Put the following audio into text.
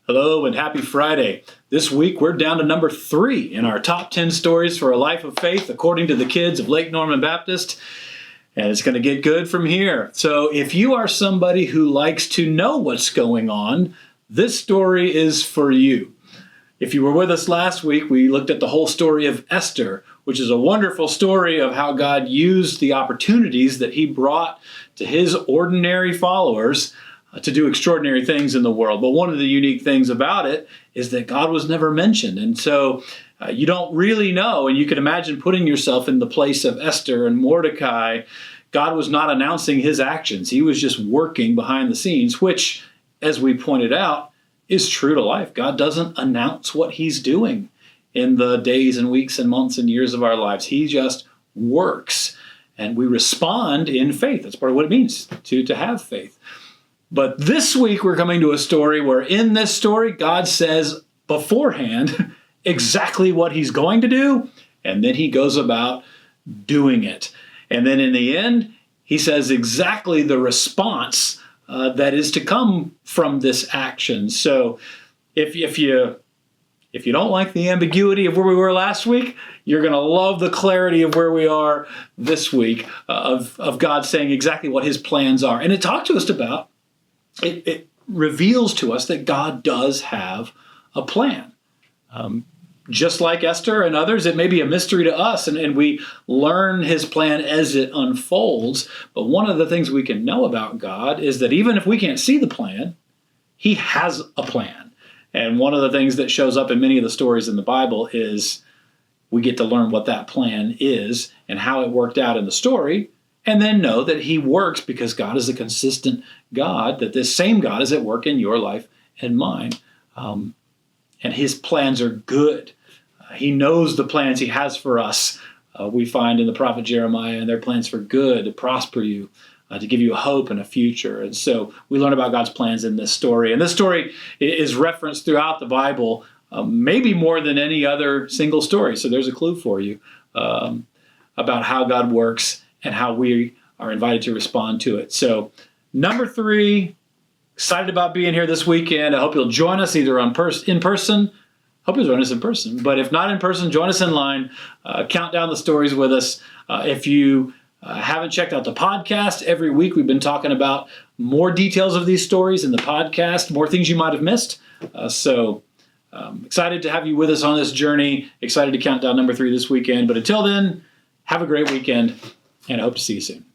Hello and happy Friday. This week we're down to number 3 in our top 10 stories for a life of faith according to the kids of Lake Norman Baptist. And it's going to get good from here. So if you are somebody who likes to know what's going on, this story is for you. If you were with us last week, we looked at the whole story of Esther, which is a wonderful story of how God used the opportunities that he brought to his ordinary followers to do extraordinary things in the world. But one of the unique things about it is that God was never mentioned. And so you don't really know, and you can imagine putting yourself in the place of Esther and Mordecai. God was not announcing his actions. He was just working behind the scenes, which, as we pointed out, is true to life. God doesn't announce what he's doing in the days and weeks and months and years of our lives. He just works, and we respond in faith. That's part of what it means to have faith. But this week we're coming to a story where in this story, God says beforehand exactly what he's going to do, and then he goes about doing it. And then in the end, he says exactly the response that is to come from this action. So if you don't like the ambiguity of where we were last week, you're going to love the clarity of where we are this week, of God saying exactly what his plans are. And it talked to us about It reveals to us that God does have a plan. Just like Esther and others, it may be a mystery to us, and we learn his plan as it unfolds. But one of the things we can know about God is that even if we can't see the plan, he has a plan. And one of the things that shows up in many of the stories in the Bible is we get to learn what that plan is and how it worked out in the story, and then know that he works because God is a consistent God, that this same God is at work in your life and mine. And his plans are good. He knows the plans he has for us. We find in the prophet Jeremiah, and their plans for good, to prosper you, to give you a hope and a future. And so we learn about God's plans in this story. And this story is referenced throughout the Bible, maybe more than any other single story. So there's a clue for you about how God works and how we are invited to respond to it. So number 3, excited about being here this weekend. I hope you'll join us either in person. Hope you'll join us in person. But if not in person, join us in line. Count down the stories with us. If you haven't checked out the podcast, every week we've been talking about more details of these stories in the podcast, more things you might have missed. So excited to have you with us on this journey. Excited to count down number 3 this weekend. But until then, have a great weekend, and I hope to see you soon.